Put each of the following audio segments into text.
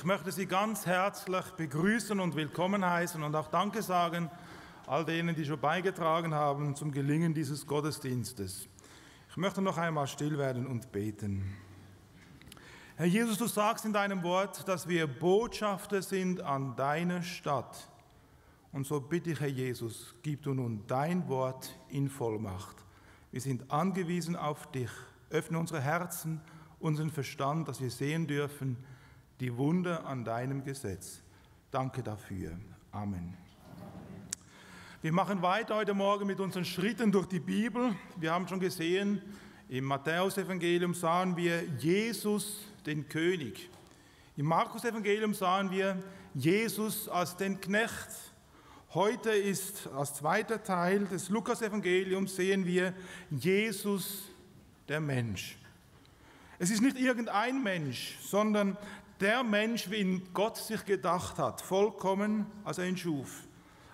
Ich möchte Sie ganz herzlich begrüßen und willkommen heißen und auch Danke sagen all denen, die schon beigetragen haben zum Gelingen dieses Gottesdienstes. Ich möchte noch einmal still werden und beten. Herr Jesus, du sagst in deinem Wort, dass wir Botschafter sind an deiner Stadt. Und so bitte ich, Herr Jesus, gib du nun dein Wort in Vollmacht. Wir sind angewiesen auf dich. Öffne unsere Herzen, unseren Verstand, dass wir sehen dürfen, die Wunder an deinem Gesetz. Danke dafür. Amen. Wir machen weiter heute Morgen mit unseren Schritten durch die Bibel. Wir haben schon gesehen, im Matthäus-Evangelium sahen wir Jesus, den König. Im Markus-Evangelium sahen wir Jesus als den Knecht. Heute ist als zweiter Teil des Lukas-Evangeliums sehen wir Jesus, der Mensch. Es ist nicht irgendein Mensch, sondern der Mensch, wie ihn Gott sich gedacht hat, vollkommen, als er ihn schuf,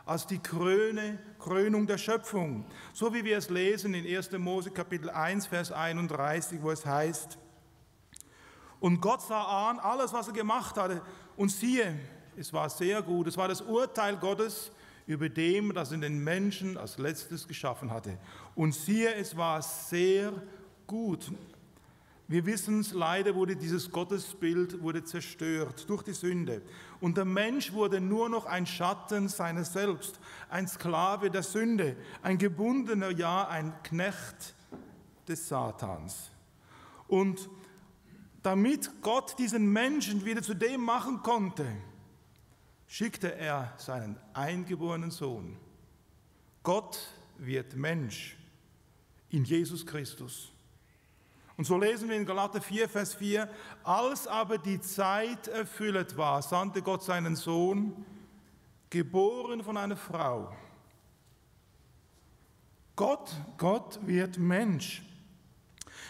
als die Krönung der Schöpfung. So wie wir es lesen in 1. Mose Kapitel 1, Vers 31, wo es heißt, und Gott sah an alles, was er gemacht hatte, und siehe, es war sehr gut, es war das Urteil Gottes über dem, das er den Menschen als letztes geschaffen hatte. Und siehe, es war sehr gut. Wir wissen es, leider wurde dieses Gottesbild zerstört durch die Sünde. Und der Mensch wurde nur noch ein Schatten seiner selbst, ein Sklave der Sünde, ein gebundener, ja, ein Knecht des Satans. Und damit Gott diesen Menschen wieder zu dem machen konnte, schickte er seinen eingeborenen Sohn. Gott wird Mensch in Jesus Christus. Und so lesen wir in Galater 4, Vers 4, als aber die Zeit erfüllt war, sandte Gott seinen Sohn, geboren von einer Frau. Gott wird Mensch.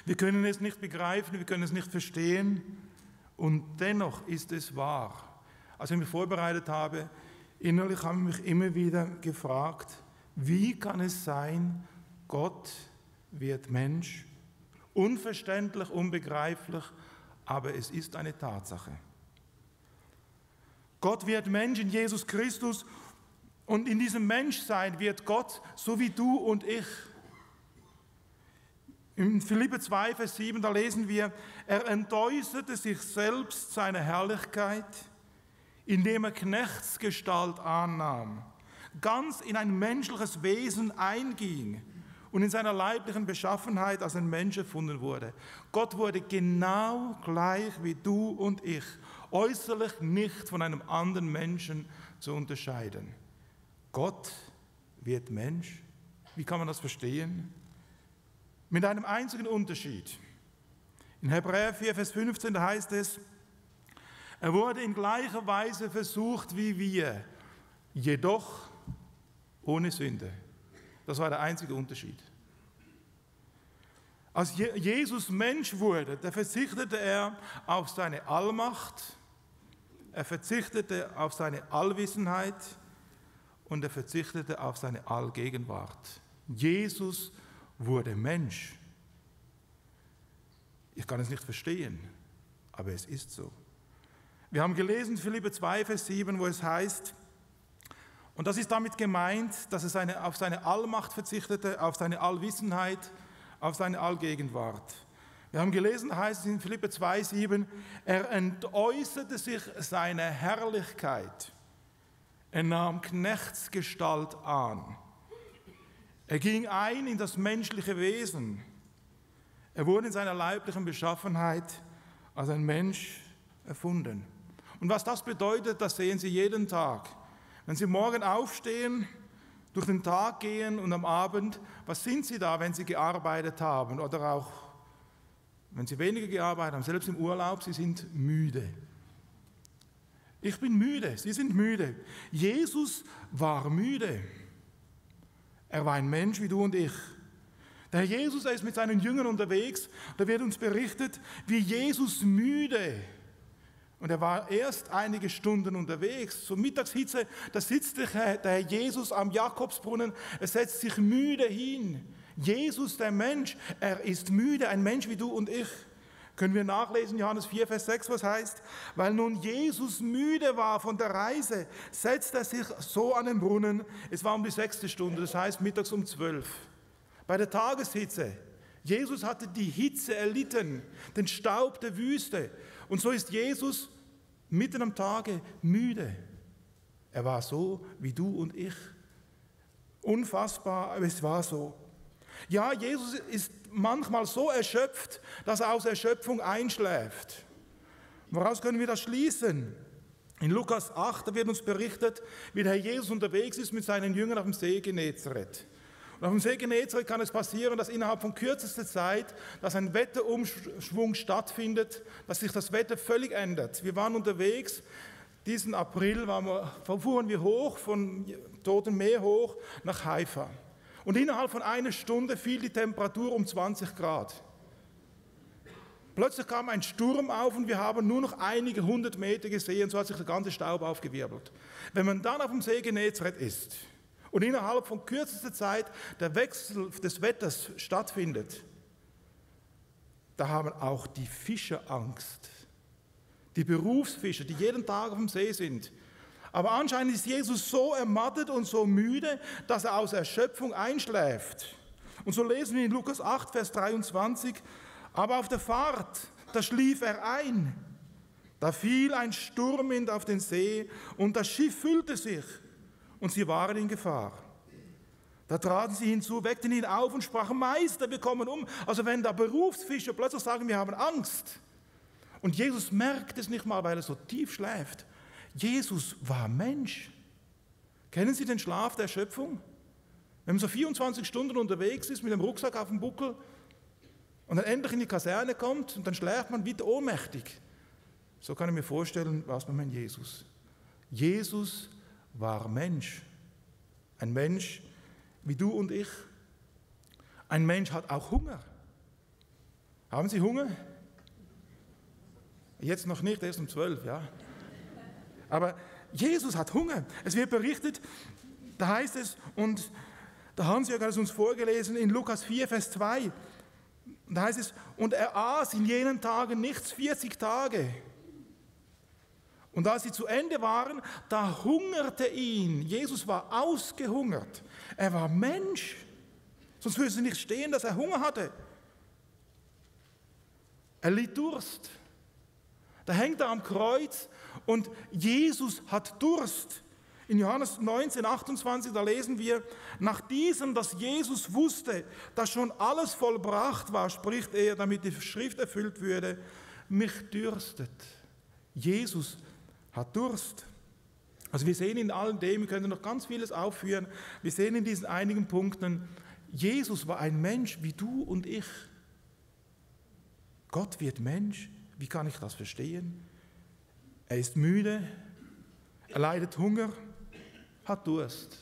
Wir können es nicht begreifen, wir können es nicht verstehen und dennoch ist es wahr. Als ich mich vorbereitet habe, innerlich habe ich mich immer wieder gefragt, wie kann es sein, Gott wird Mensch? Unverständlich, unbegreiflich, aber es ist eine Tatsache. Gott wird Mensch in Jesus Christus und in diesem Menschsein wird Gott so wie du und ich. In Philipper 2, Vers 7, da lesen wir, er entäußerte sich selbst seiner Herrlichkeit, indem er Knechtsgestalt annahm, ganz in ein menschliches Wesen einging und in seiner leiblichen Beschaffenheit als ein Mensch erfunden wurde. Gott wurde genau gleich wie du und ich, äußerlich nicht von einem anderen Menschen zu unterscheiden. Gott wird Mensch. Wie kann man das verstehen? Mit einem einzigen Unterschied. In Hebräer 4, Vers 15, da heißt es, er wurde in gleicher Weise versucht wie wir, jedoch ohne Sünde. Das war der einzige Unterschied. Als Jesus Mensch wurde, da verzichtete er auf seine Allmacht, er verzichtete auf seine Allwissenheit und er verzichtete auf seine Allgegenwart. Jesus wurde Mensch. Ich kann es nicht verstehen, aber es ist so. Wir haben gelesen, Philipper 2, Vers 7, wo es heißt, und das ist damit gemeint, dass er auf seine Allmacht verzichtete, auf seine Allwissenheit, auf seine Allgegenwart. Wir haben gelesen, heißt es in Philipper 2, 7, er entäußerte sich seiner Herrlichkeit. Er nahm Knechtsgestalt an. Er ging ein in das menschliche Wesen. Er wurde in seiner leiblichen Beschaffenheit als ein Mensch erfunden. Und was das bedeutet, das sehen Sie jeden Tag. Wenn Sie morgen aufstehen, durch den Tag gehen und am Abend, was sind Sie da, wenn Sie gearbeitet haben? Oder auch, wenn Sie weniger gearbeitet haben, selbst im Urlaub, Sie sind müde. Ich bin müde, Sie sind müde. Jesus war müde. Er war ein Mensch wie du und ich. Der Herr Jesus, er ist mit seinen Jüngern unterwegs, da wird uns berichtet, wie Jesus müde. Und er war erst einige Stunden unterwegs. Zur Mittagshitze, da sitzt der Herr Jesus am Jakobsbrunnen, er setzt sich müde hin. Jesus, der Mensch, er ist müde, ein Mensch wie du und ich. Können wir nachlesen, Johannes 4, Vers 6, was heißt, weil nun Jesus müde war von der Reise, setzte er sich so an den Brunnen. Es war um die 6. Stunde, das heißt mittags um 12. Bei der Tageshitze. Jesus hatte die Hitze erlitten, den Staub der Wüste. Und so ist Jesus mitten am Tage müde. Er war so wie du und ich. Unfassbar, aber es war so. Ja, Jesus ist manchmal so erschöpft, dass er aus Erschöpfung einschläft. Woraus können wir das schließen? In Lukas 8, da wird uns berichtet, wie der Herr Jesus unterwegs ist mit seinen Jüngern auf dem See Genezareth. Und auf dem See Genezareth kann es passieren, dass innerhalb von kürzester Zeit, dass ein Wetterumschwung stattfindet, dass sich das Wetter völlig ändert. Wir waren unterwegs, diesen April fuhren wir hoch, von Toten Meer hoch nach Haifa. Und innerhalb von einer Stunde fiel die Temperatur um 20 Grad. Plötzlich kam ein Sturm auf und wir haben nur noch einige 100 Meter gesehen, so hat sich der ganze Staub aufgewirbelt. Wenn man dann auf dem See Genezareth ist und innerhalb von kürzester Zeit der Wechsel des Wetters stattfindet, da haben auch die Fischer Angst. Die Berufsfischer, die jeden Tag auf dem See sind. Aber anscheinend ist Jesus so ermattet und so müde, dass er aus Erschöpfung einschläft. Und so lesen wir in Lukas 8, Vers 23, aber auf der Fahrt, da schlief er ein. Da fiel ein Sturmwind auf den See und das Schiff füllte sich und sie waren in Gefahr. Da traten sie hinzu, weckten ihn auf und sprachen, Meister, wir kommen um. Also wenn da Berufsfischer plötzlich sagen, wir haben Angst. Und Jesus merkt es nicht mal, weil er so tief schläft. Jesus war Mensch. Kennen Sie den Schlaf der Schöpfung? Wenn man so 24 Stunden unterwegs ist mit dem Rucksack auf dem Buckel und dann endlich in die Kaserne kommt und dann schläft man wieder ohnmächtig. So kann ich mir vorstellen, was man mit Jesus. Jesus war Mensch. Ein Mensch wie du und ich. Ein Mensch hat auch Hunger. Haben Sie Hunger? Jetzt noch nicht, erst um 12, ja. Aber Jesus hat Hunger. Es wird berichtet, da heißt es, und der Hans-Jörg hat es uns vorgelesen in Lukas 4, Vers 2, da heißt es, und er aß in jenen Tagen nichts 40 Tage. Und als sie zu Ende waren, da hungerte ihn. Jesus war ausgehungert. Er war Mensch. Sonst würde es nicht stehen, dass er Hunger hatte. Er litt Durst. Da hängt er am Kreuz und Jesus hat Durst. In Johannes 19, 28, da lesen wir, nach diesem, dass Jesus wusste, dass schon alles vollbracht war, spricht er, damit die Schrift erfüllt würde, mich dürstet. Jesus hat Durst. Also wir sehen in all dem, wir können noch ganz vieles aufführen, wir sehen in diesen einigen Punkten, Jesus war ein Mensch wie du und ich. Gott wird Mensch. Wie kann ich das verstehen? Er ist müde, er leidet Hunger, hat Durst.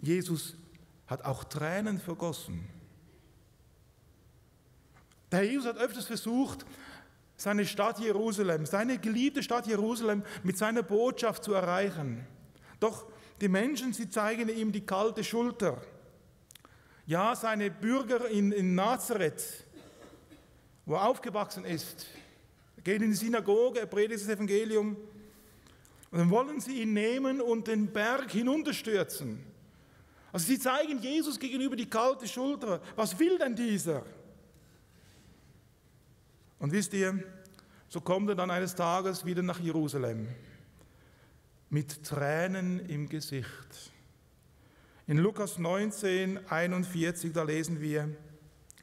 Jesus hat auch Tränen vergossen. Der Herr Jesus hat öfters versucht, seine Stadt Jerusalem, seine geliebte Stadt Jerusalem mit seiner Botschaft zu erreichen. Doch die Menschen, sie zeigen ihm die kalte Schulter. Ja, seine Bürger in Nazareth, wo er aufgewachsen ist. Er geht in die Synagoge, er predigt das Evangelium. Und dann wollen sie ihn nehmen und den Berg hinunterstürzen. Also sie zeigen Jesus gegenüber die kalte Schulter. Was will denn dieser? Und wisst ihr, so kommt er dann eines Tages wieder nach Jerusalem. Mit Tränen im Gesicht. In Lukas 19, 41, da lesen wir,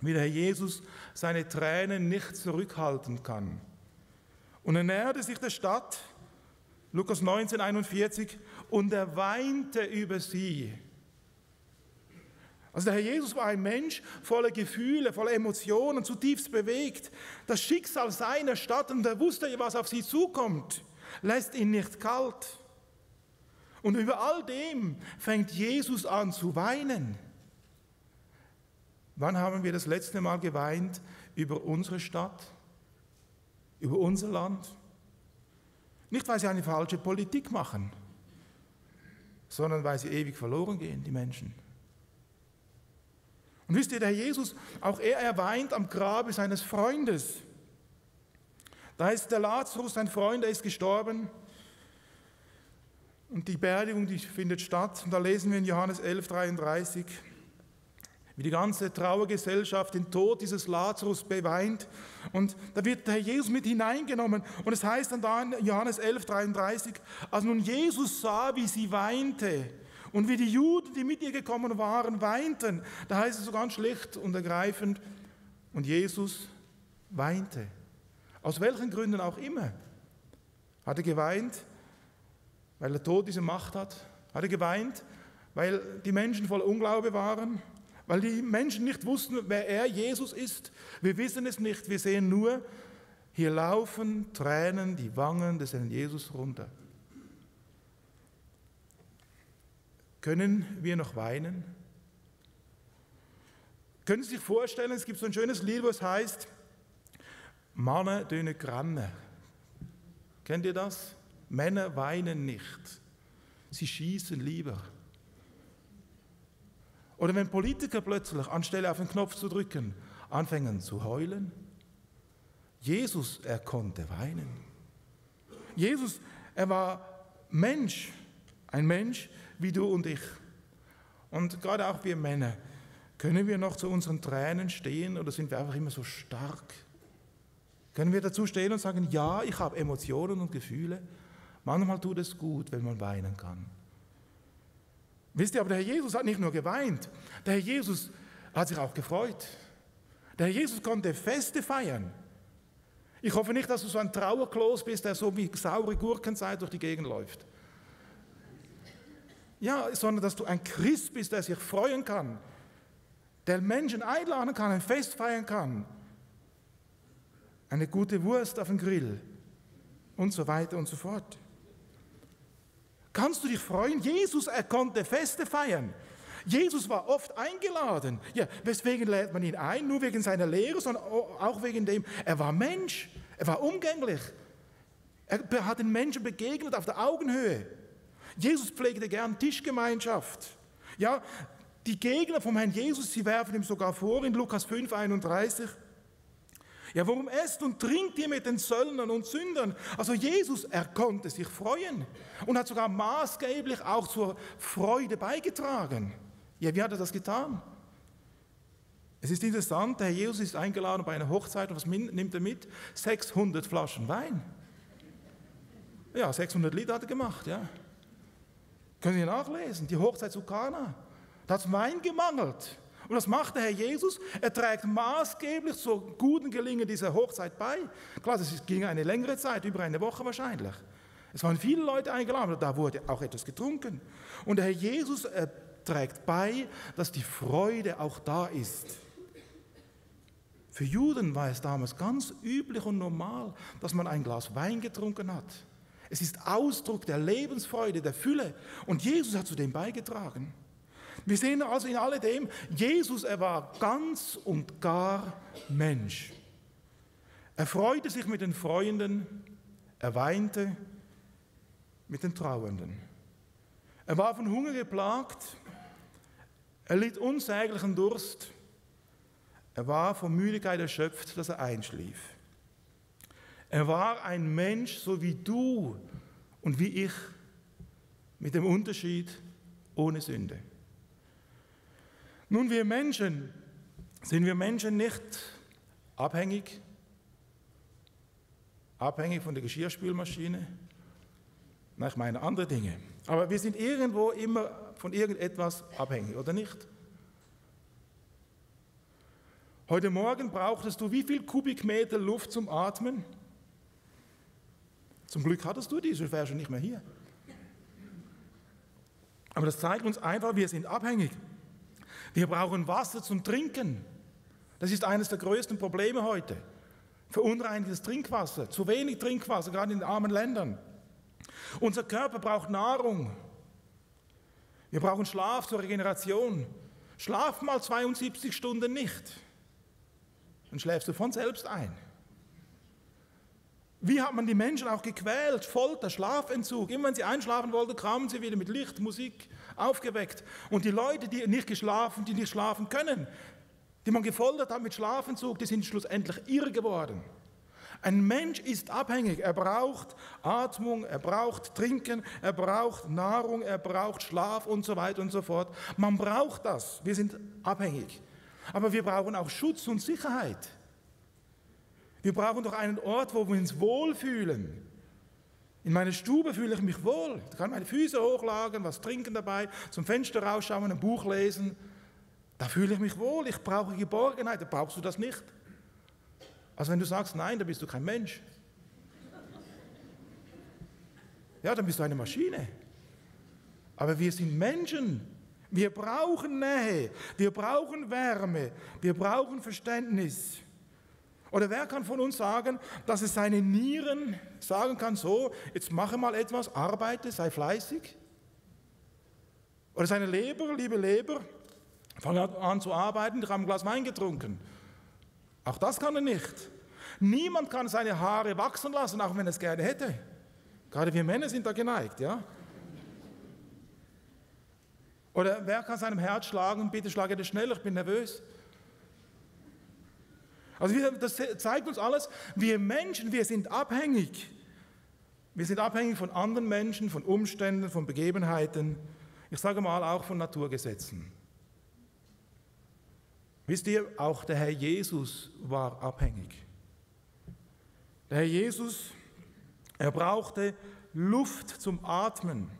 wie der Herr Jesus seine Tränen nicht zurückhalten kann. Und er näherte sich der Stadt, Lukas 19, 41, und er weinte über sie. Also der Herr Jesus war ein Mensch voller Gefühle, voller Emotionen, zutiefst bewegt. Das Schicksal seiner Stadt, und er wusste, was auf sie zukommt, lässt ihn nicht kalt. Und über all dem fängt Jesus an zu weinen. Wann haben wir das letzte Mal geweint über unsere Stadt, über unser Land? Nicht, weil sie eine falsche Politik machen, sondern weil sie ewig verloren gehen, die Menschen. Und wisst ihr, der Jesus, auch er weint am Grabe seines Freundes. Da ist der Lazarus, sein Freund, der ist gestorben. Und die Beerdigung, die findet statt. Und da lesen wir in Johannes 11,33, wie die ganze Trauergesellschaft den Tod dieses Lazarus beweint. Und da wird der Herr Jesus mit hineingenommen. Und es heißt dann da in Johannes 11,33, als nun Jesus sah, wie sie weinte und wie die Juden, die mit ihr gekommen waren, weinten, da heißt es so ganz schlicht und ergreifend, und Jesus weinte. Aus welchen Gründen auch immer. Hat er geweint, weil der Tod diese Macht hat? Hat er geweint, weil die Menschen voll Unglaube waren? Weil die Menschen nicht wussten, wer er, Jesus, ist? Wir wissen es nicht, wir sehen nur, hier laufen Tränen die Wangen des Herrn Jesus runter. Können wir noch weinen? Können Sie sich vorstellen, es gibt so ein schönes Lied, wo es heißt, Männer döne Granne. Kennt ihr das? Männer weinen nicht, sie schießen lieber. Oder wenn Politiker plötzlich, anstelle auf den Knopf zu drücken, anfangen zu heulen. Jesus, er konnte weinen. Jesus, er war Mensch, ein Mensch wie du und ich. Und gerade auch wir Männer, können wir noch zu unseren Tränen stehen oder sind wir einfach immer so stark? Können wir dazu stehen und sagen, ja, ich habe Emotionen und Gefühle. Manchmal tut es gut, wenn man weinen kann. Wisst ihr, aber der Herr Jesus hat nicht nur geweint, der Herr Jesus hat sich auch gefreut. Der Herr Jesus konnte Feste feiern. Ich hoffe nicht, dass du so ein Trauerklos bist, der so wie saure Gurkenzeit durch die Gegend läuft. Ja, sondern dass du ein Christ bist, der sich freuen kann, der Menschen einladen kann, ein Fest feiern kann, eine gute Wurst auf dem Grill und so weiter und so fort. Kannst du dich freuen? Jesus, er konnte Feste feiern. Jesus war oft eingeladen. Ja, weswegen lädt man ihn ein? Nur wegen seiner Lehre, sondern auch wegen dem, er war Mensch, er war umgänglich. Er hat den Menschen begegnet auf der Augenhöhe. Jesus pflegte gern Tischgemeinschaft. Ja, die Gegner vom Herrn Jesus, sie werfen ihm sogar vor in Lukas 5,31. Ja, warum esst und trinkt ihr mit den Zöllnern und Sündern? Also Jesus, er konnte sich freuen und hat sogar maßgeblich auch zur Freude beigetragen. Ja, wie hat er das getan? Es ist interessant, der Herr Jesus ist eingeladen bei einer Hochzeit und was nimmt er mit? 600 Flaschen Wein. Ja, 600 Liter hat er gemacht, ja. Können Sie nachlesen, die Hochzeit zu Kana. Da hat es Wein gemangelt. Und was macht der Herr Jesus? Er trägt maßgeblich zur guten Gelingen dieser Hochzeit bei. Klar, das ging eine längere Zeit, über eine Woche wahrscheinlich. Es waren viele Leute eingeladen, da wurde auch etwas getrunken. Und der Herr Jesus trägt bei, dass die Freude auch da ist. Für Juden war es damals ganz üblich und normal, dass man ein Glas Wein getrunken hat. Es ist Ausdruck der Lebensfreude, der Fülle. Und Jesus hat zu dem beigetragen. Wir sehen also in alledem, Jesus, er war ganz und gar Mensch. Er freute sich mit den Freunden, er weinte mit den Trauernden. Er war von Hunger geplagt, er litt unsäglichen Durst, er war von Müdigkeit erschöpft, dass er einschlief. Er war ein Mensch, so wie du und wie ich, mit dem Unterschied ohne Sünde. Nun, sind wir Menschen nicht abhängig von der Geschirrspülmaschine? Nein, ich meine andere Dinge. Aber wir sind irgendwo immer von irgendetwas abhängig, oder nicht? Heute Morgen brauchtest du wie viel Kubikmeter Luft zum Atmen? Zum Glück hattest du die, sonst wärst du nicht mehr hier. Aber das zeigt uns einfach, wir sind abhängig. Wir brauchen Wasser zum Trinken. Das ist eines der größten Probleme heute. Verunreinigtes Trinkwasser, zu wenig Trinkwasser, gerade in den armen Ländern. Unser Körper braucht Nahrung. Wir brauchen Schlaf zur Regeneration. Schlaf mal 72 Stunden nicht. Dann schläfst du von selbst ein. Wie hat man die Menschen auch gequält? Folter, Schlafentzug. Immer wenn sie einschlafen wollten, kamen sie wieder mit Licht, Musik aufgeweckt. Und die Leute, die nicht schlafen können, die man gefoltert hat mit Schlafentzug, die sind schlussendlich irre geworden. Ein Mensch ist abhängig, er braucht Atmung, er braucht Trinken, er braucht Nahrung, er braucht Schlaf und so weiter und so fort. Man braucht das, wir sind abhängig. Aber wir brauchen auch Schutz und Sicherheit. Wir brauchen doch einen Ort, wo wir uns wohlfühlen. In meiner Stube fühle ich mich wohl. Ich kann meine Füße hochlagern, was trinken dabei, zum Fenster rausschauen, ein Buch lesen. Da fühle ich mich wohl. Ich brauche Geborgenheit. Da brauchst du das nicht. Also wenn du sagst, nein, dann bist du kein Mensch. Ja, dann bist du eine Maschine. Aber wir sind Menschen. Wir brauchen Nähe. Wir brauchen Wärme. Wir brauchen Verständnis. Oder wer kann von uns sagen, dass es seine Nieren sagen kann, so, jetzt mache mal etwas, arbeite, sei fleißig? Oder seine Leber, liebe Leber, fang an zu arbeiten, ich habe ein Glas Wein getrunken. Auch das kann er nicht. Niemand kann seine Haare wachsen lassen, auch wenn er es gerne hätte. Gerade wir Männer sind da geneigt, ja? Oder wer kann seinem Herz schlagen, bitte schlage das schnell, ich bin nervös. Also das zeigt uns alles, wir Menschen, wir sind abhängig. Wir sind abhängig von anderen Menschen, von Umständen, von Begebenheiten. Ich sage mal auch von Naturgesetzen. Wisst ihr, auch der Herr Jesus war abhängig. Der Herr Jesus, er brauchte Luft zum Atmen.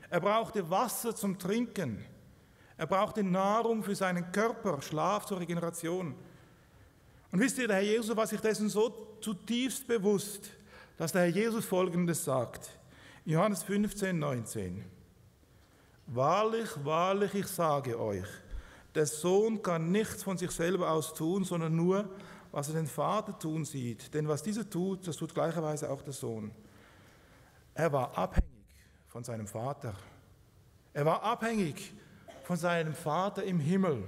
Er brauchte Wasser zum Trinken. Er brauchte Nahrung für seinen Körper, Schlaf zur Regeneration. Und wisst ihr, der Herr Jesus war sich dessen so zutiefst bewusst, dass der Herr Jesus Folgendes sagt. Johannes 15, 19. Wahrlich, wahrlich, ich sage euch, der Sohn kann nichts von sich selber aus tun, sondern nur, was er den Vater tun sieht. Denn was dieser tut, das tut gleicherweise auch der Sohn. Er war abhängig von seinem Vater. Er war abhängig von seinem Vater im Himmel.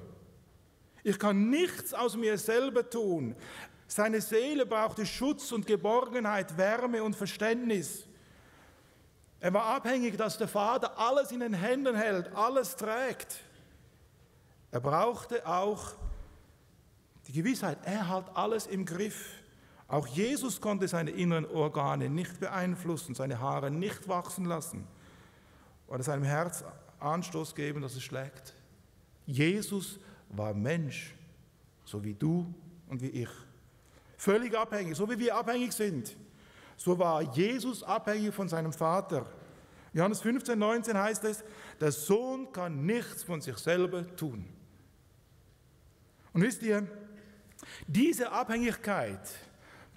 Ich kann nichts aus mir selber tun. Seine Seele brauchte Schutz und Geborgenheit, Wärme und Verständnis. Er war abhängig, dass der Vater alles in den Händen hält, alles trägt. Er brauchte auch die Gewissheit, er hat alles im Griff. Auch Jesus konnte seine inneren Organe nicht beeinflussen, seine Haare nicht wachsen lassen oder seinem Herz Anstoß geben, dass es schlägt. Jesus war Mensch, so wie du und wie ich. Völlig abhängig, so wie wir abhängig sind. So war Jesus abhängig von seinem Vater. Johannes 15, 19 heißt es, der Sohn kann nichts von sich selber tun. Und wisst ihr, diese Abhängigkeit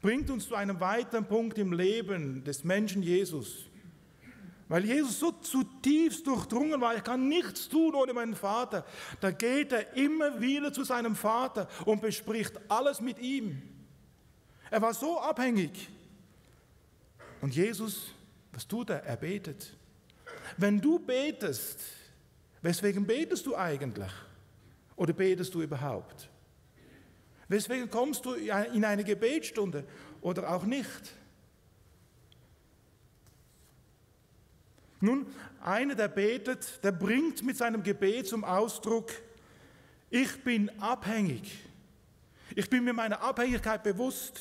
bringt uns zu einem weiteren Punkt im Leben des Menschen Jesus. Weil Jesus so zutiefst durchdrungen war, ich kann nichts tun ohne meinen Vater, da geht er immer wieder zu seinem Vater und bespricht alles mit ihm. Er war so abhängig. Und Jesus, was tut er? Er betet. Wenn du betest, weswegen betest du eigentlich? Oder betest du überhaupt? Weswegen kommst du in eine Gebetsstunde oder auch nicht? Nun, einer, der betet, der bringt mit seinem Gebet zum Ausdruck, ich bin abhängig. Ich bin mir meiner Abhängigkeit bewusst.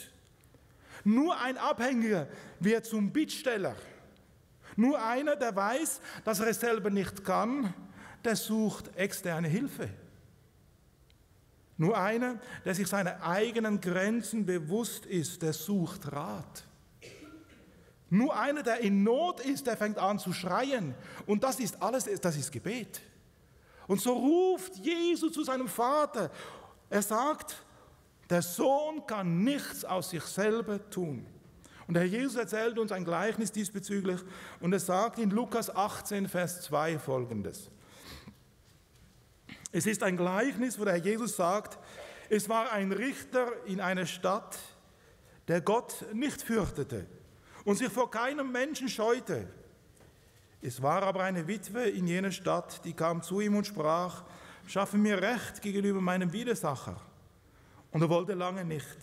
Nur ein Abhängiger wird zum Bittsteller. Nur einer, der weiß, dass er es selber nicht kann, der sucht externe Hilfe. Nur einer, der sich seiner eigenen Grenzen bewusst ist, der sucht Rat. Nur einer, der in Not ist, der fängt an zu schreien. Und das ist alles, das ist Gebet. Und so ruft Jesus zu seinem Vater. Er sagt, der Sohn kann nichts aus sich selber tun. Und der Herr Jesus erzählt uns ein Gleichnis diesbezüglich. Und er sagt in Lukas 18, Vers 2 Folgendes. Es ist ein Gleichnis, wo der Herr Jesus sagt, es war ein Richter in einer Stadt, der Gott nicht fürchtete und sich vor keinem Menschen scheute. Es war aber eine Witwe in jener Stadt, die kam zu ihm und sprach, schaffe mir Recht gegenüber meinem Widersacher. Und er wollte lange nicht.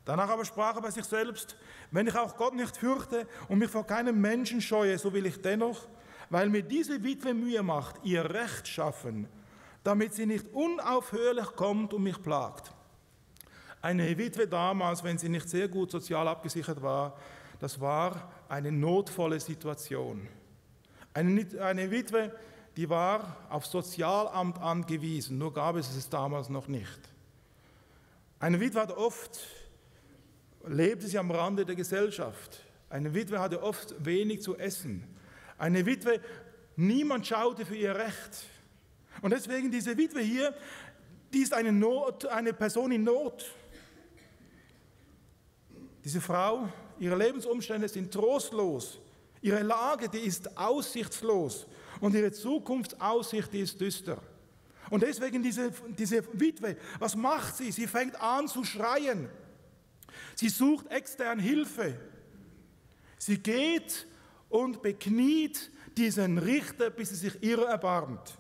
Danach aber sprach er bei sich selbst, wenn ich auch Gott nicht fürchte und mich vor keinem Menschen scheue, so will ich dennoch, weil mir diese Witwe Mühe macht, ihr Recht schaffen, damit sie nicht unaufhörlich kommt und mich plagt. Eine Witwe damals, wenn sie nicht sehr gut sozial abgesichert war, das war eine notvolle Situation. Eine Witwe, die war auf Sozialamt angewiesen, nur gab es es damals noch nicht. Eine Witwe hatte lebte sie am Rande der Gesellschaft. Eine Witwe hatte oft wenig zu essen. Eine Witwe, niemand schaute für ihr Recht. Und deswegen diese Witwe hier, die ist eine Person in Not. Diese Frau, ihre Lebensumstände sind trostlos. Ihre Lage, die ist aussichtslos. Und ihre Zukunftsaussicht, die ist düster. Und deswegen diese Witwe, was macht sie? Sie fängt an zu schreien. Sie sucht extern Hilfe. Sie geht und bekniet diesen Richter, bis sie sich ihrer erbarmt.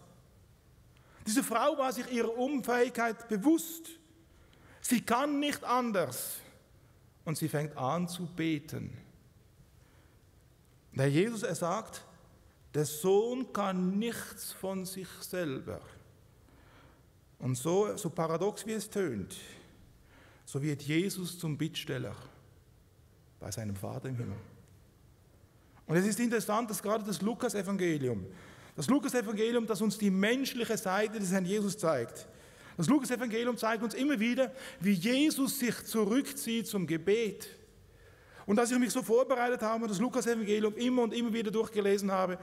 Diese Frau war sich ihrer Unfähigkeit bewusst. Sie kann nicht anders. Und sie fängt an zu beten. Der Jesus, er sagt, der Sohn kann nichts von sich selber. Und so paradox wie es tönt, so wird Jesus zum Bittsteller bei seinem Vater im Himmel. Und es ist interessant, dass gerade das Lukas-Evangelium, das uns die menschliche Seite des Herrn Jesus zeigt. Das Lukas-Evangelium zeigt uns immer wieder, wie Jesus sich zurückzieht zum Gebet. Und als ich mich so vorbereitet habe und das Lukas-Evangelium immer und immer wieder durchgelesen habe,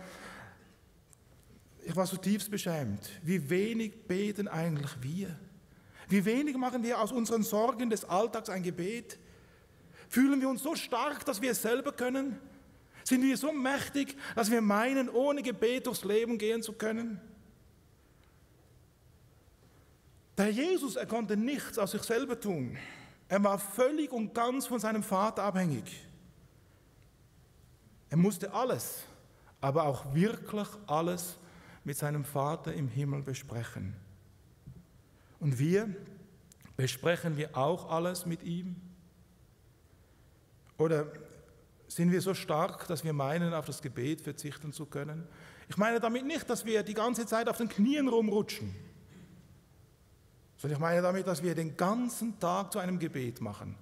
ich war zutiefst beschämt, wie wenig beten eigentlich wir. Wie wenig machen wir aus unseren Sorgen des Alltags ein Gebet. Fühlen wir uns so stark, dass wir es selber können? Sind wir so mächtig, dass wir meinen, ohne Gebet durchs Leben gehen zu können? Der Jesus, er konnte nichts aus sich selber tun. Er war völlig und ganz von seinem Vater abhängig. Er musste alles, aber auch wirklich alles mit seinem Vater im Himmel besprechen. Und besprechen wir auch alles mit ihm? Oder sind wir so stark, dass wir meinen, auf das Gebet verzichten zu können? Ich meine damit nicht, dass wir die ganze Zeit auf den Knien rumrutschen, sondern ich meine damit, dass wir den ganzen Tag zu einem Gebet machen.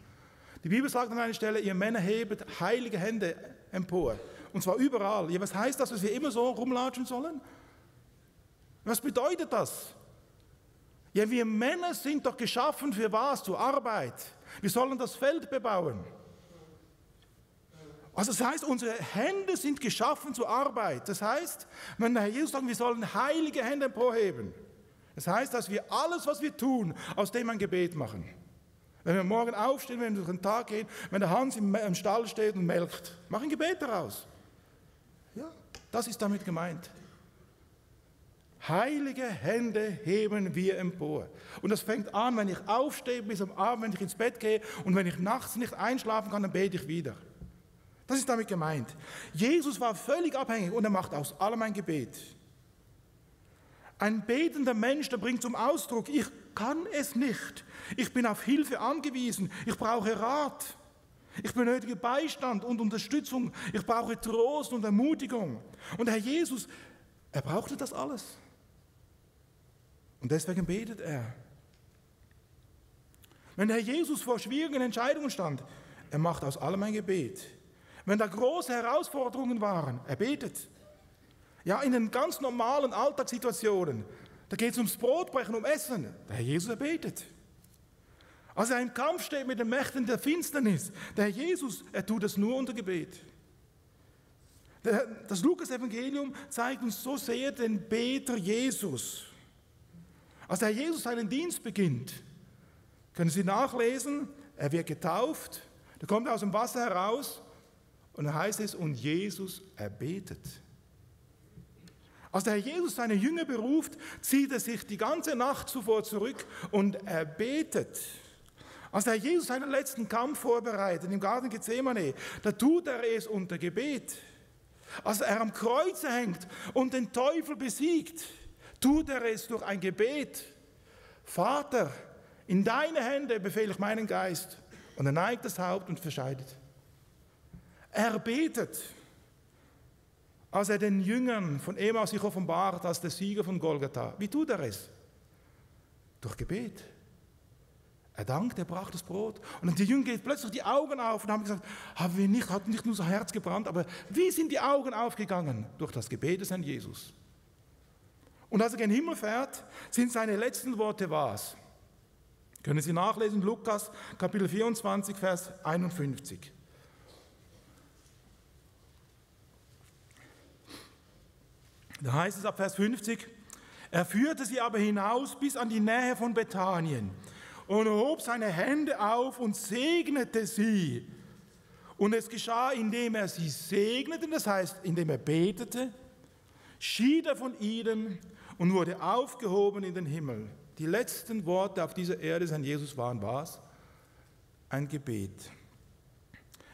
Die Bibel sagt an einer Stelle, ihr Männer hebet heilige Hände empor. Und zwar überall. Ja, was heißt das, dass wir immer so rumlatschen sollen? Was bedeutet das? Ja, wir Männer sind doch geschaffen für was? Zur Arbeit. Wir sollen das Feld bebauen. Also das heißt, unsere Hände sind geschaffen zur Arbeit. Das heißt, wenn der Herr Jesus sagt, wir sollen heilige Hände emporheben, das heißt, dass wir alles, was wir tun, aus dem ein Gebet machen. Wenn wir morgen aufstehen, wenn wir durch den Tag gehen, wenn der Hans im Stall steht und melkt, mach ein Gebet daraus. Ja, das ist damit gemeint. Heilige Hände heben wir empor. Und das fängt an, wenn ich aufstehe, bis am Abend, wenn ich ins Bett gehe und wenn ich nachts nicht einschlafen kann, dann bete ich wieder. Das ist damit gemeint. Jesus war völlig abhängig und er macht aus allem ein Gebet. Ein betender Mensch, der bringt zum Ausdruck, ich kann es nicht. Ich bin auf Hilfe angewiesen. Ich brauche Rat. Ich benötige Beistand und Unterstützung. Ich brauche Trost und Ermutigung. Und der Herr Jesus, er brauchte das alles. Und deswegen betet er. Wenn der Herr Jesus vor schwierigen Entscheidungen stand, er macht aus allem ein Gebet. Wenn da große Herausforderungen waren, er betet. Ja, in den ganz normalen Alltagssituationen, da geht es ums Brotbrechen, um Essen. Der Herr Jesus, er betet. Als er im Kampf steht mit den Mächten der Finsternis, der Herr Jesus, er tut es nur unter Gebet. Das Lukas-Evangelium zeigt uns so sehr den Beter Jesus. Als der Herr Jesus seinen Dienst beginnt, können Sie nachlesen, er wird getauft, er kommt aus dem Wasser heraus und da heißt es, und Jesus, er betet. Als der Herr Jesus seine Jünger beruft, zieht er sich die ganze Nacht zuvor zurück und er betet. Als der Herr Jesus seinen letzten Kampf vorbereitet im Garten Gethsemane, da tut er es unter Gebet. Als er am Kreuze hängt und den Teufel besiegt, tut er es durch ein Gebet. Vater, in deine Hände befehle ich meinen Geist. Und er neigt das Haupt und verscheidet. Er betet. Als er den Jüngern von Emmaus sich offenbart als der Sieger von Golgatha, wie tut er es? Durch Gebet. Er dankt, er brach das Brot. Und dann die Jünger geht plötzlich die Augen auf und haben gesagt, hat nicht nur unser Herz gebrannt, aber wie sind die Augen aufgegangen? Durch das Gebet des Herrn Jesus. Und als er gen Himmel fährt, sind seine letzten Worte was? Können Sie nachlesen, Lukas, Kapitel 24, Vers 51. Da heißt es ab Vers 50, er führte sie aber hinaus bis an die Nähe von Bethanien und hob seine Hände auf und segnete sie. Und es geschah, indem er sie segnete, das heißt, indem er betete, schied er von ihnen und wurde aufgehoben in den Himmel. Die letzten Worte auf dieser Erde des Herrn Jesus waren was? Ein Gebet.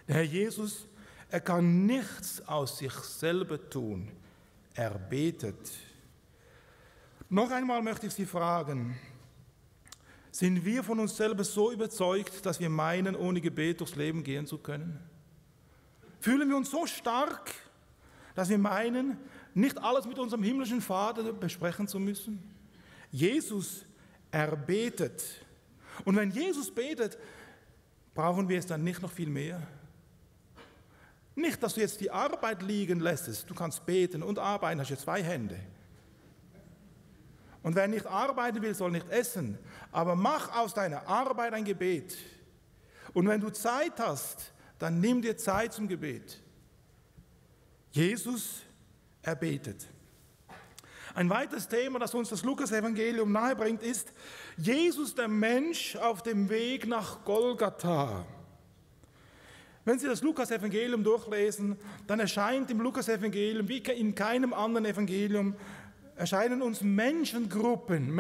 Der Herr Jesus, er kann nichts aus sich selber tun. Er betet. Noch einmal möchte ich Sie fragen, sind wir von uns selber so überzeugt, dass wir meinen, ohne Gebet durchs Leben gehen zu können? Fühlen wir uns so stark, dass wir meinen, nicht alles mit unserem himmlischen Vater besprechen zu müssen? Jesus, er betet. Und wenn Jesus betet, brauchen wir es dann nicht noch viel mehr? Nicht, dass du jetzt die Arbeit liegen lässt. Du kannst beten und arbeiten, hast jetzt 2 Hände. Und wer nicht arbeiten will, soll nicht essen. Aber mach aus deiner Arbeit ein Gebet. Und wenn du Zeit hast, dann nimm dir Zeit zum Gebet. Jesus, er betet. Ein weiteres Thema, das uns das Lukas-Evangelium nahebringt, ist Jesus, der Mensch auf dem Weg nach Golgatha. Wenn Sie das Lukas-Evangelium durchlesen, dann erscheint im Lukas-Evangelium, wie in keinem anderen Evangelium, erscheinen uns Menschengruppen,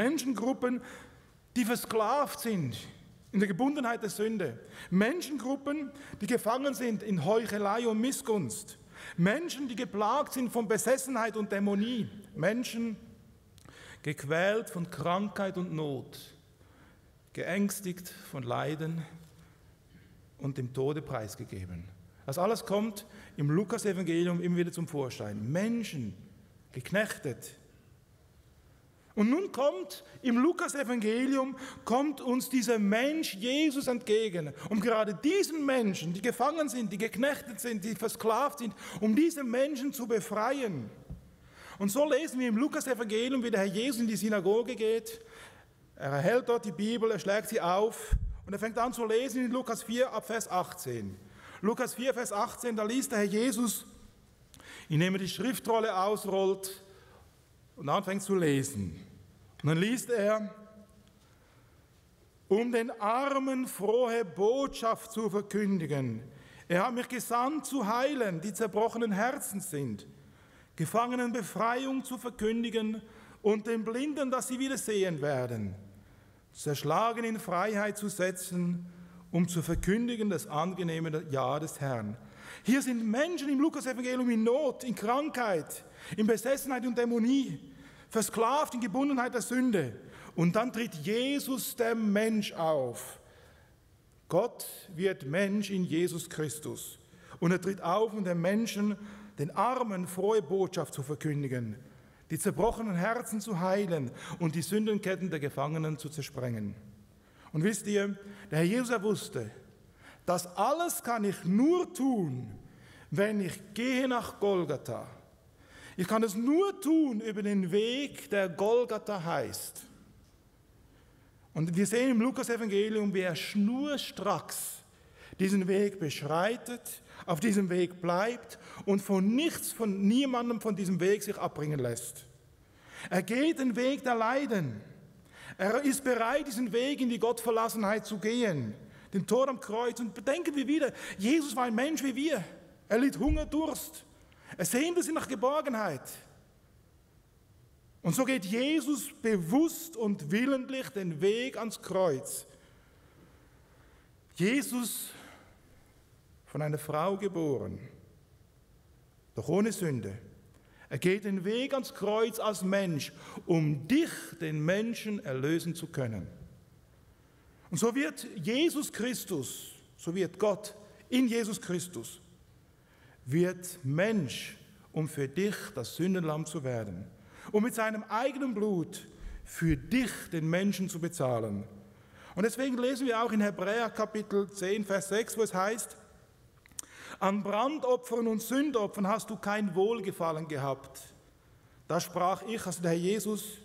die versklavt sind in der Gebundenheit der Sünde. Menschengruppen, die gefangen sind in Heuchelei und Missgunst. Menschen, die geplagt sind von Besessenheit und Dämonie. Menschen, gequält von Krankheit und Not, geängstigt von Leiden und dem Tode preisgegeben. Das alles kommt im Lukas-Evangelium immer wieder zum Vorschein. Menschen, geknechtet. Und nun kommt im Lukas-Evangelium uns dieser Mensch Jesus entgegen, um gerade diesen Menschen, die gefangen sind, die geknechtet sind, die versklavt sind, um diese Menschen zu befreien. Und so lesen wir im Lukas-Evangelium, wie der Herr Jesus in die Synagoge geht. Er erhält dort die Bibel, er schlägt sie auf und er fängt an zu lesen in Lukas 4 ab Vers 18. Lukas 4, Vers 18, da liest der Herr Jesus, indem er die Schriftrolle ausrollt, und anfängt zu lesen. Und dann liest er, um den Armen frohe Botschaft zu verkündigen. Er hat mich gesandt zu heilen, die zerbrochenen Herzen sind, Gefangenen Befreiung zu verkündigen und den Blinden, dass sie wieder sehen werden, zerschlagen in Freiheit zu setzen, um zu verkündigen das angenehme Jahr des Herrn. Hier sind Menschen im Lukas-Evangelium in Not, in Krankheit, in Besessenheit und Dämonie, versklavt in Gebundenheit der Sünde. Und dann tritt Jesus, der Mensch, auf. Gott wird Mensch in Jesus Christus. Und er tritt auf, um den Menschen, den Armen, frohe Botschaft zu verkündigen, die zerbrochenen Herzen zu heilen und die Sündenketten der Gefangenen zu zersprengen. Und wisst ihr, der Herr Jesus, er wusste, das alles kann ich nur tun, wenn ich gehe nach Golgatha. Ich kann es nur tun über den Weg, der Golgatha heißt. Und wir sehen im Lukas-Evangelium, wie er schnurstracks diesen Weg beschreitet, auf diesem Weg bleibt und von niemandem von diesem Weg sich abbringen lässt. Er geht den Weg der Leiden. Er ist bereit, diesen Weg in die Gottverlassenheit zu gehen, den Tod am Kreuz. Und bedenken wir wieder, Jesus war ein Mensch wie wir. Er litt Hunger, Durst. Er sehnte sich nach Geborgenheit. Und so geht Jesus bewusst und willentlich den Weg ans Kreuz. Jesus, von einer Frau geboren, doch ohne Sünde. Er geht den Weg ans Kreuz als Mensch, um dich, den Menschen, erlösen zu können. Und so wird Jesus Christus, so wird Gott in Jesus Christus, wird Mensch, um für dich das Sündenlamm zu werden. Und mit seinem eigenen Blut für dich, den Menschen, zu bezahlen. Und deswegen lesen wir auch in Hebräer Kapitel 10, Vers 6, wo es heißt, an Brandopfern und Sündopfern hast du kein Wohlgefallen gehabt. Da sprach ich, also der Herr Jesus,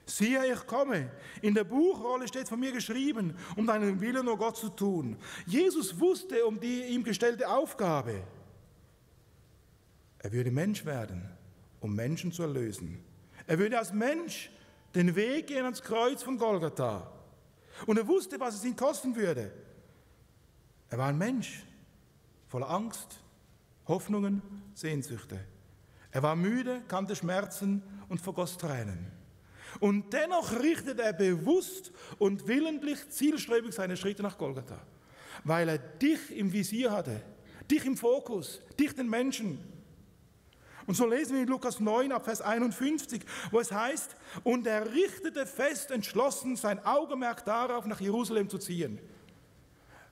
siehe, ich komme. In der Buchrolle steht von mir geschrieben, um deinen Willen, o Gott, zu tun. Jesus wusste um die ihm gestellte Aufgabe. Er würde Mensch werden, um Menschen zu erlösen. Er würde als Mensch den Weg gehen ans Kreuz von Golgatha. Und er wusste, was es ihn kosten würde. Er war ein Mensch, voller Angst, Hoffnungen, Sehnsüchte. Er war müde, kannte Schmerzen und vergoss Tränen. Und dennoch richtet er bewusst und willentlich zielstrebig seine Schritte nach Golgatha, weil er dich im Visier hatte, dich im Fokus, dich den Menschen. Und so lesen wir in Lukas 9 ab Vers 51, wo es heißt, und er richtete fest entschlossen sein Augenmerk darauf, nach Jerusalem zu ziehen.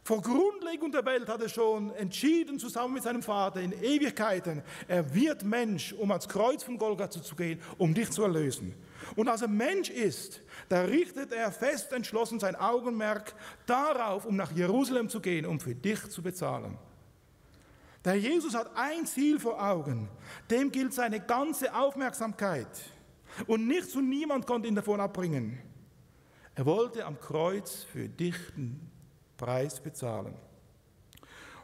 Vor Grundlegung der Welt hat er schon entschieden, zusammen mit seinem Vater in Ewigkeiten, er wird Mensch, um ans Kreuz von Golgatha zu gehen, um dich zu erlösen. Und als er Mensch ist, da richtet er fest entschlossen sein Augenmerk darauf, um nach Jerusalem zu gehen, um für dich zu bezahlen. Der Jesus hat ein Ziel vor Augen, dem gilt seine ganze Aufmerksamkeit. Und nichts und niemand konnte ihn davon abbringen. Er wollte am Kreuz für dich den Preis bezahlen.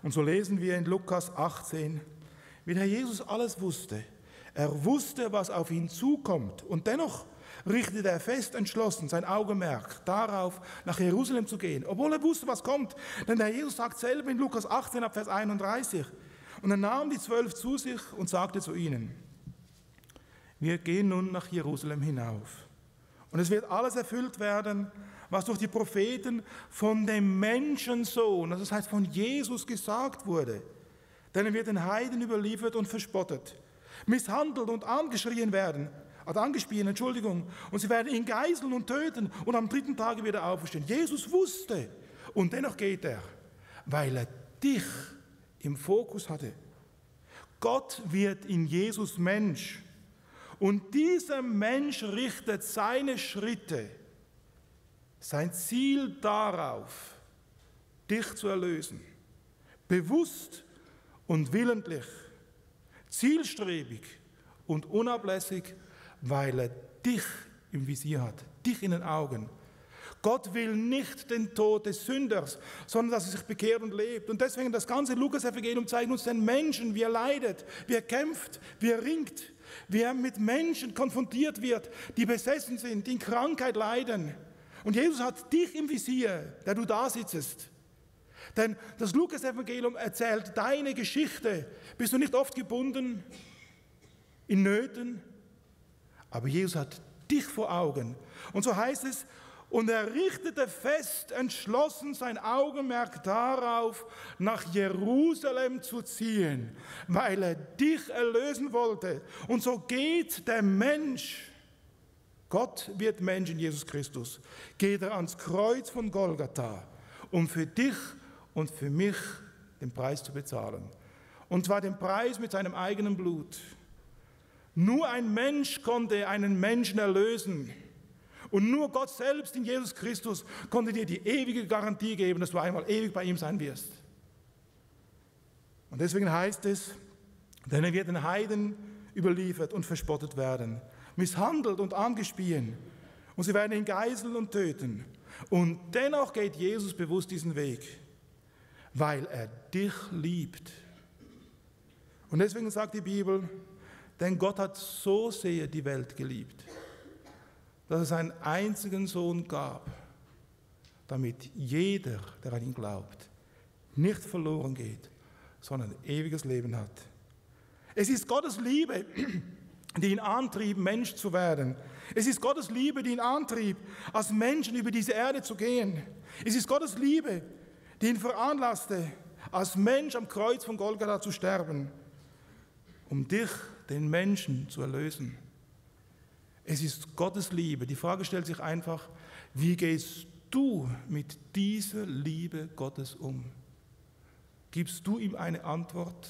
Und so lesen wir in Lukas 18, wie der Jesus alles wusste. Er wusste, was auf ihn zukommt. Und dennoch richtete er fest entschlossen sein Augenmerk darauf, nach Jerusalem zu gehen, obwohl er wusste, was kommt. Denn der Jesus sagt selber in Lukas 18, Vers 31, und er nahm die 12 zu sich und sagte zu ihnen, wir gehen nun nach Jerusalem hinauf. Und es wird alles erfüllt werden, was durch die Propheten von dem Menschensohn, das heißt von Jesus, gesagt wurde. Denn er wird den Heiden überliefert und verspottet, misshandelt und angeschrien werden, und sie werden ihn geißeln und töten und am 3. Tage wieder auferstehen. Jesus wusste und dennoch geht er, weil er dich im Fokus hatte. Gott wird in Jesus Mensch und dieser Mensch richtet seine Schritte, sein Ziel darauf, dich zu erlösen, bewusst und willentlich, zielstrebig und unablässig, weil er dich im Visier hat, dich in den Augen. Gott will nicht den Tod des Sünders, sondern dass er sich bekehrt und lebt. Und deswegen das ganze Lukas-Evangelium zeigt uns den Menschen, wie er leidet, wie er kämpft, wie er ringt, wie er mit Menschen konfrontiert wird, die besessen sind, die in Krankheit leiden. Und Jesus hat dich im Visier, der du da sitzt. Denn das Lukas-Evangelium erzählt deine Geschichte. Bist du nicht oft gebunden, in Nöten? Aber Jesus hat dich vor Augen. Und so heißt es, und er richtete fest entschlossen sein Augenmerk darauf, nach Jerusalem zu ziehen, weil er dich erlösen wollte. Und so geht der Mensch, Gott wird Mensch in Jesus Christus, geht er ans Kreuz von Golgatha, um für dich und für mich den Preis zu bezahlen. Und zwar den Preis mit seinem eigenen Blut. Nur ein Mensch konnte einen Menschen erlösen. Und nur Gott selbst in Jesus Christus konnte dir die ewige Garantie geben, dass du einmal ewig bei ihm sein wirst. Und deswegen heißt es, denn er wird den Heiden überliefert und verspottet werden, misshandelt und angespien. Und sie werden ihn geißeln und töten. Und dennoch geht Jesus bewusst diesen Weg, weil er dich liebt. Und deswegen sagt die Bibel, denn Gott hat so sehr die Welt geliebt, dass es einen einzigen Sohn gab, damit jeder, der an ihn glaubt, nicht verloren geht, sondern ewiges Leben hat. Es ist Gottes Liebe, die ihn antrieb, Mensch zu werden. Es ist Gottes Liebe, die ihn antrieb, als Menschen über diese Erde zu gehen. Es ist Gottes Liebe, die ihn veranlasste, als Mensch am Kreuz von Golgatha zu sterben, um dich, den Menschen, zu erlösen. Es ist Gottes Liebe. Die Frage stellt sich einfach, wie gehst du mit dieser Liebe Gottes um? Gibst du ihm eine Antwort?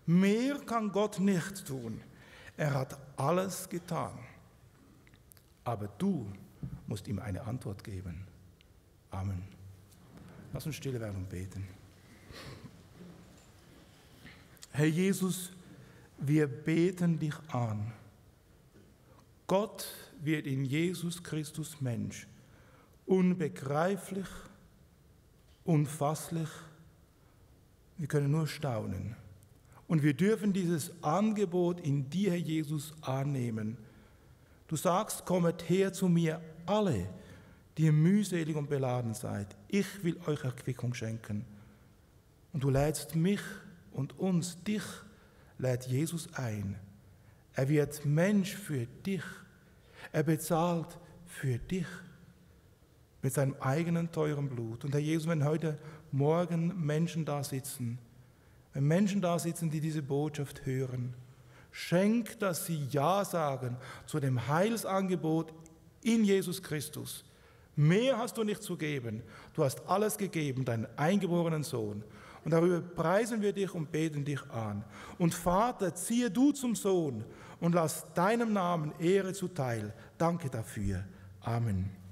Mehr kann Gott nicht tun. Er hat alles getan. aber du musst ihm eine Antwort geben. Amen. Lass uns stille werden und beten. Herr Jesus, wir beten dich an. Gott wird in Jesus Christus Mensch. Unbegreiflich, unfasslich. Wir können nur staunen. Und wir dürfen dieses Angebot in dir, Herr Jesus, annehmen. Du sagst, kommet her zu mir alle, die ihr mühselig und beladen seid. Ich will euch Erquickung schenken. Und du lädst mich und uns, dich, lädt Jesus ein. Er wird Mensch für dich. Er bezahlt für dich mit seinem eigenen teuren Blut. Und Herr Jesus, wenn heute Morgen Menschen da sitzen, wenn Menschen da sitzen, die diese Botschaft hören, schenk, dass sie Ja sagen zu dem Heilsangebot in Jesus Christus. Mehr hast du nicht zu geben. Du hast alles gegeben, deinen eingeborenen Sohn. Und darüber preisen wir dich und beten dich an. Und Vater, ziehe du zum Sohn und lass deinem Namen Ehre zuteil. Danke dafür. Amen.